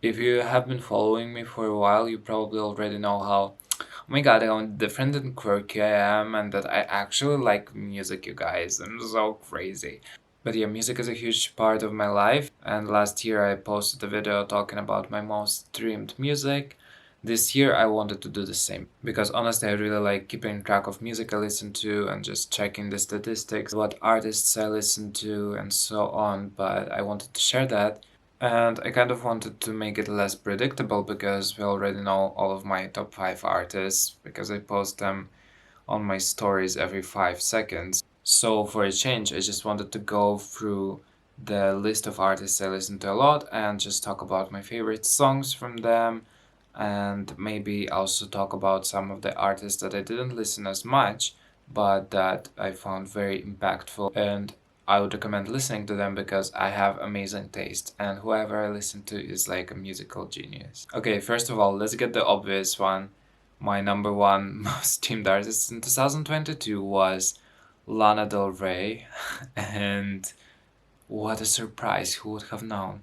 If you have been following me for a while, you probably already know how, oh my god, how different and quirky I am, and that I actually like music, you guys. I'm so crazy. But yeah, music is a huge part of my life, and last year I posted a video talking about my most streamed music. This year I wanted to do the same, because honestly I really like keeping track of music I listen to and just checking the statistics, what artists I listen to, and so on, but I wanted to share that. And I kind of wanted to make it less predictable because we already know all of my top 5 artists because I post them on my stories every 5 seconds. So for a change, I just wanted to go through the list of artists I listen to a lot and just talk about my favorite songs from them, and maybe also talk about some of the artists that I didn't listen as much but that I found very impactful, and I would recommend listening to them because I have amazing taste and whoever I listen to is like a musical genius. Okay, first of all, let's get the obvious one. My number one most streamed artist in 2022 was Lana Del Rey, and what a surprise, who would have known?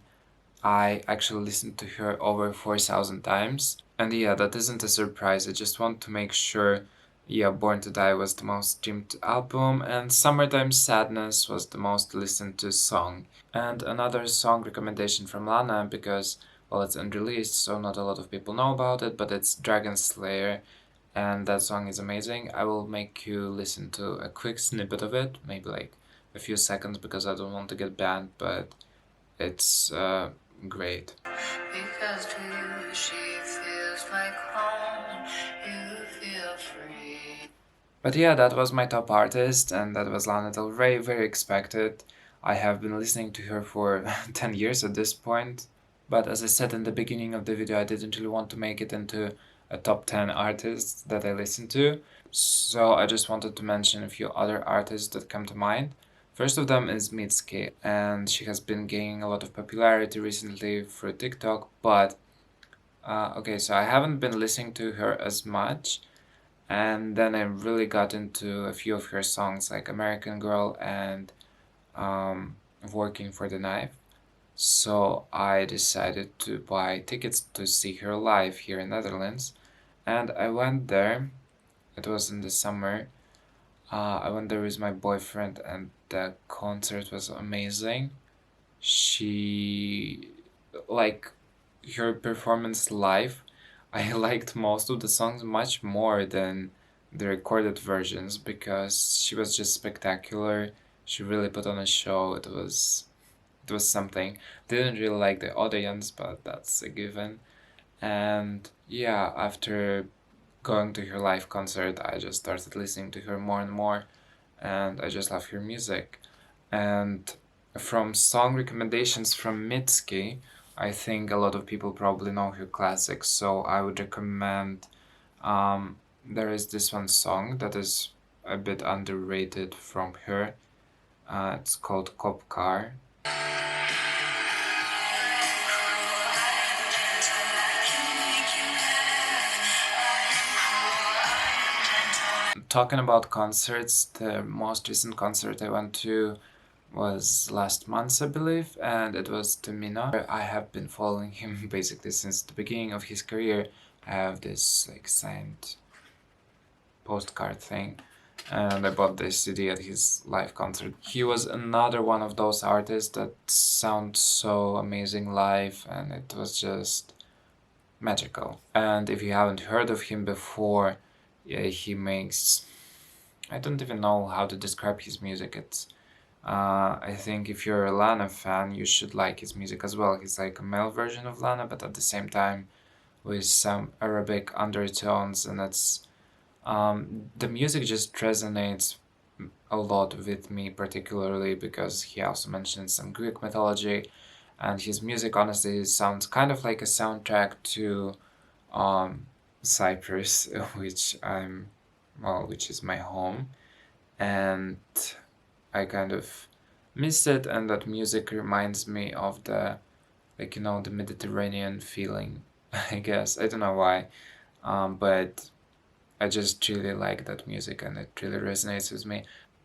I actually listened to her over 4,000 times. And yeah, that isn't a surprise. I just want to make sure. Yeah, Born to Die was the most streamed album, and Summertime Sadness was the most listened to song. And another song recommendation from Lana because, well, it's unreleased, so not a lot of people know about it, but it's Dragon Slayer, and that song is amazing. I will make you listen to a quick snippet of it, maybe like a few seconds because I don't want to get banned, but it's great. Because to you she feels like home, you feel free. But yeah, that was my top artist, and that was Lana Del Rey, very expected. I have been listening to her for 10 years at this point, but as I said in the beginning of the video, I didn't really want to make it into a top 10 artists that I listen to, so I just wanted to mention a few other artists that come to mind. First of them is Mitski, and she has been gaining a lot of popularity recently through TikTok, but okay, so I haven't been listening to her as much, and then I really got into a few of her songs like American Girl and um, Working for the Knife. So I decided to buy tickets to see her live here in Netherlands, and I went there. It was in the summer. I went there with my boyfriend, and the concert was amazing. She, like, her performance live, I liked most of the songs much more than the recorded versions because she was just spectacular. She really put on a show. It was something. Didn't really like the audience, but that's a given. And yeah, after going to her live concert, I just started listening to her more and more, and I just love her music. And from song recommendations from Mitski, I think a lot of people probably know her classics, so I would recommend. There is this one song that is a bit underrated from her. It's called Cop Car. Talking about concerts, the most recent concert I went to was last month, I believe, and it was Tamina. I have been following him basically since the beginning of his career. I have this like signed postcard thing, and I bought this CD at his live concert. He was another one of those artists that sound so amazing live, and it was just magical. And if you haven't heard of him before, yeah, he makes, I don't even know how to describe his music. It's I think if you're a Lana fan, you should like his music as well. He's like a male version of Lana, but at the same time with some Arabic undertones, and it's the music just resonates a lot with me, particularly because he also mentions some Greek mythology, and his music honestly sounds kind of like a soundtrack to um, Cyprus, which is my home, and I kind of miss it, and that music reminds me of the, like, the Mediterranean feeling. I guess I don't know why, but I just really like that music, and it really resonates with me.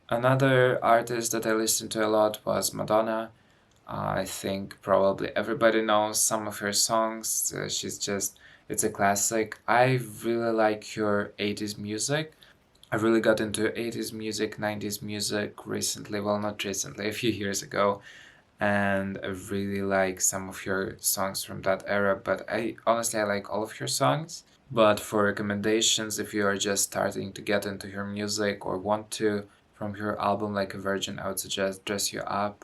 Another artist that I listened to a lot was Madonna. I think probably everybody knows some of her songs. It's a classic. I really like her 80s music. I really got into 80s music, 90s music recently. Well, not recently, a few years ago. And I really like some of your songs from that era. But I like all of your songs. But for recommendations, if you are just starting to get into her music or want to from her album Like a Virgin, I would suggest Dress You Up.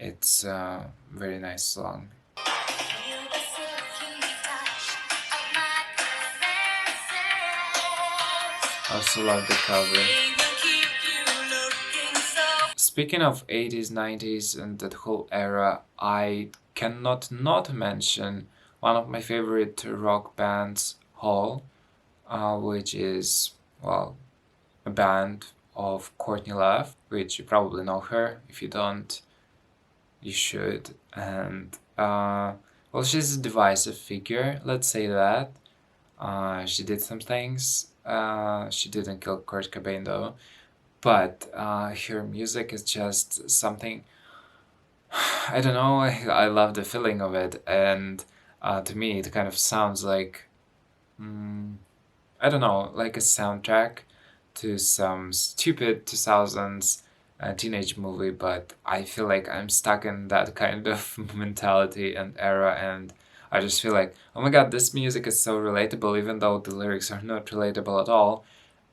It's a very nice song. I also love the cover. Speaking of 80s, 90s, and that whole era, I cannot not mention one of my favorite rock bands, Hall, which is, well, a band of Courtney Love, which you probably know her. If you don't, you should. And, well, she's a divisive figure, let's say that. She did some things. She didn't kill Kurt Cobain though, but her music is just something. I don't know. I love the feeling of it, and to me, it kind of sounds like mm, I don't know, like a soundtrack to some stupid 2000s teenage movie. But I feel like I'm stuck in that kind of mentality and era, and I just feel like, oh my god, this music is so relatable, even though the lyrics are not relatable at all.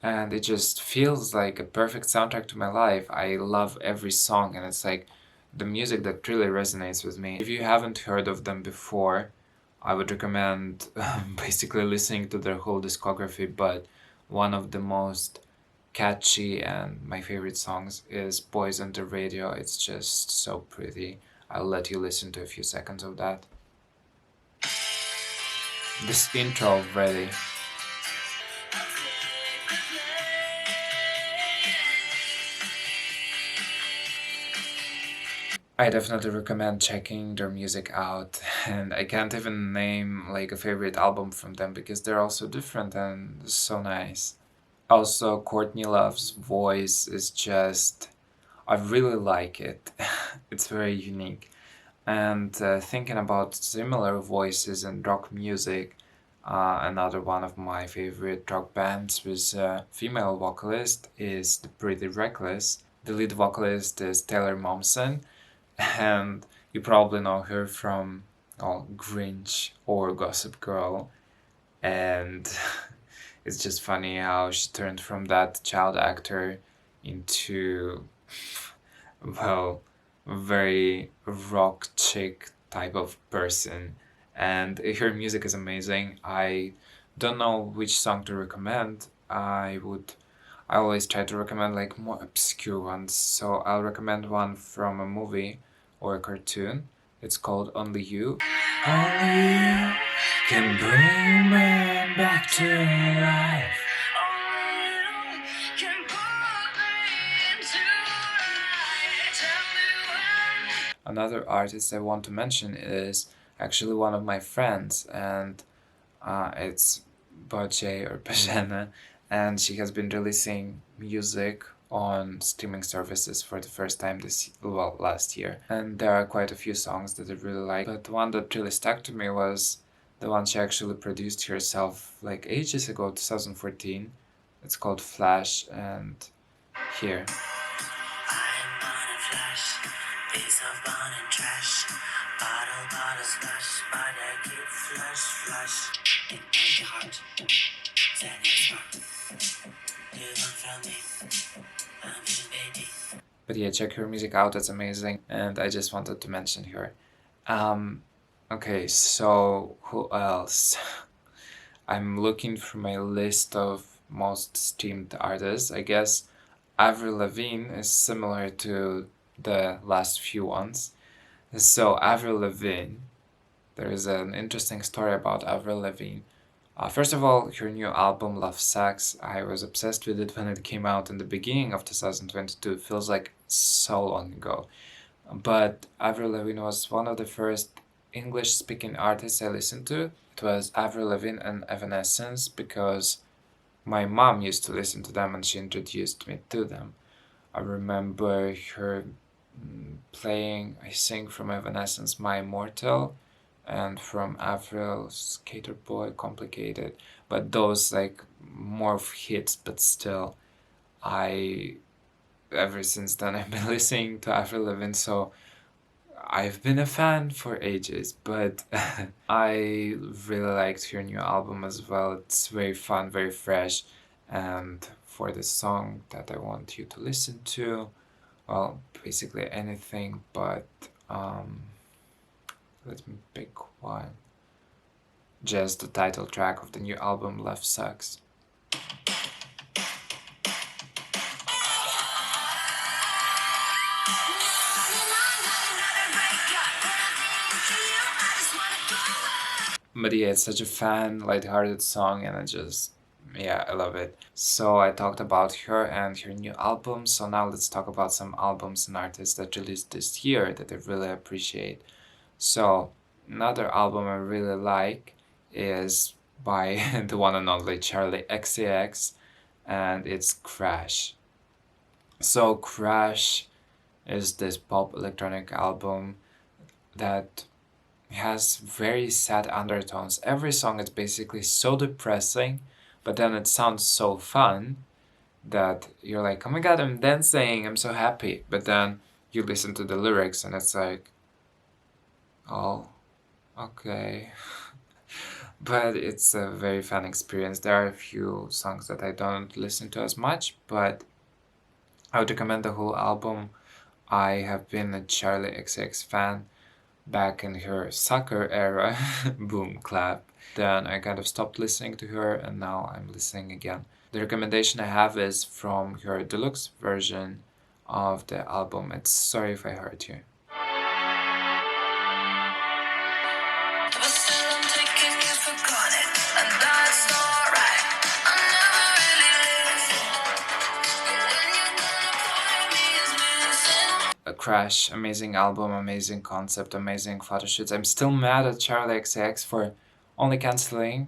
And it just feels like a perfect soundtrack to my life. I love every song, and it's like the music that really resonates with me. If you haven't heard of them before, I would recommend basically listening to their whole discography, but one of the most catchy and my favorite songs is Boys on the Radio. It's just so pretty. I'll let you listen to a few seconds of that. This intro already. I definitely recommend checking their music out, and I can't even name like a favorite album from them because they're all so different and so nice. Also, Courtney Love's voice is just, I really like it. It's very unique. And thinking about similar voices in rock music, another one of my favorite rock bands with a female vocalist is The Pretty Reckless. The lead vocalist is Taylor Momsen, and you probably know her from Grinch or Gossip Girl. And it's just funny how she turned from that child actor into, well, very rock chick type of person. And her music is amazing. I don't know which song to recommend. I always try to recommend like more obscure ones. So I'll recommend one from a movie or a cartoon. It's called Only You. Only you can bring me back to life. Another artist I want to mention is actually one of my friends, and it's Bajay or Bajana, and she has been releasing music on streaming services for the first time last year. And there are quite a few songs that I really like, but the one that really stuck to me was the one she actually produced herself like ages ago, 2014. It's called Flash, and here. But yeah, check her music out, it's amazing, and I just wanted to mention her. Um, okay, so who else? I'm looking through my list of most streamed artists. I guess Avril Lavigne is similar to the last few ones. So Avril Lavigne, there is an interesting story about Avril Lavigne. First of all, her new album Love Sucks, I was obsessed with it when it came out in the beginning of 2022. It feels like so long ago. But Avril Lavigne was one of the first English-speaking artists I listened to. It was Avril Lavigne and Evanescence because my mom used to listen to them and she introduced me to them. I remember her playing, I think, from Evanescence My Immortal and from Avril Skater Boy Complicated, but those like more of hits, but still I ever since then I've been listening to Avril Lavigne, so I've been a fan for ages, but I really liked her new album as well. It's very fun, very fresh, and for the song that I want you to listen to, well, basically anything, but let me pick one. Just the title track of the new album, Love Sucks. But yeah, it's such a fun, lighthearted song, and I love it. So I talked about her and her new album, so now let's talk about some albums and artists that released this year that I really appreciate. So, another album I really like is by the one and only Charlie XCX, and it's Crash. So, Crash is this pop electronic album that has very sad undertones. Every song is basically so depressing, but then it sounds so fun that you're like, oh my god, I'm dancing, I'm so happy. But then you listen to the lyrics and it's like, oh, okay. But it's a very fun experience. There are a few songs that I don't listen to as much, but I would recommend the whole album. I have been a Charlie XCX fan back in her soccer era, boom clap. Then I kind of stopped listening to her and now I'm listening again. The recommendation I have is from her deluxe version of the album. It's Sorry If I Hurt You. A Crash, amazing album, amazing concept, amazing photo shoots. I'm still mad at Charlie XCX for only canceling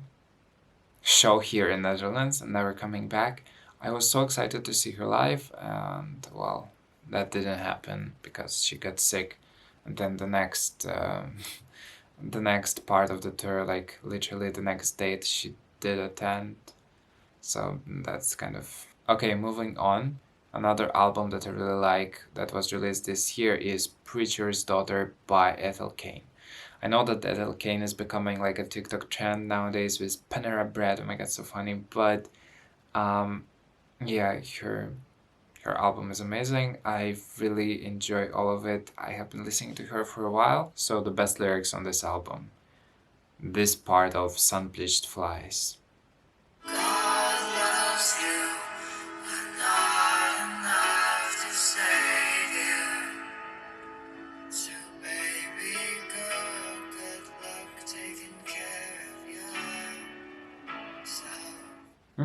show here in Netherlands and never coming back. I was so excited to see her live, and well, that didn't happen because she got sick. And then the next, the next part of the tour, like literally the next date, she did attend. So that's kind of okay. Moving on. Another album that I really like that was released this year is Preacher's Daughter by Ethel Cain. I know that Ethel Cain is becoming like a TikTok trend nowadays with Panera Bread. Oh my god, so funny. But yeah, her album is amazing. I really enjoy all of it. I have been listening to her for a while. So the best lyrics on this album. This part of Sun Bleached Flies.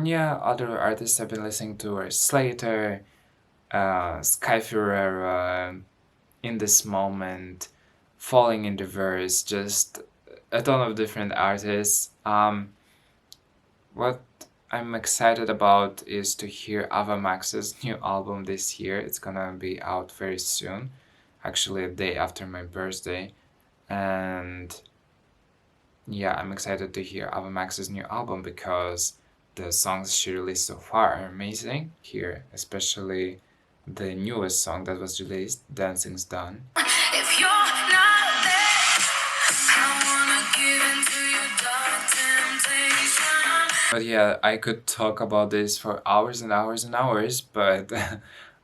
Yeah, other artists I've been listening to are Slater, Sky Ferreira, In This Moment, Falling in Reverse, just a ton of different artists. What I'm excited about is to hear Ava Max's new album this year. It's gonna be out very soon, actually a day after my birthday. And yeah, I'm excited to hear Ava Max's new album because the songs she released so far are amazing. Here, especially the newest song that was released, Dancing's Done. If you're not there, I wanna give into your dark temptation. But yeah, I could talk about this for hours and hours and hours, but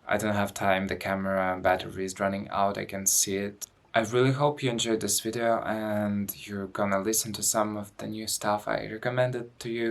I don't have time. The camera battery is running out, I can see it. I really hope you enjoyed this video and you're gonna listen to some of the new stuff I recommended to you.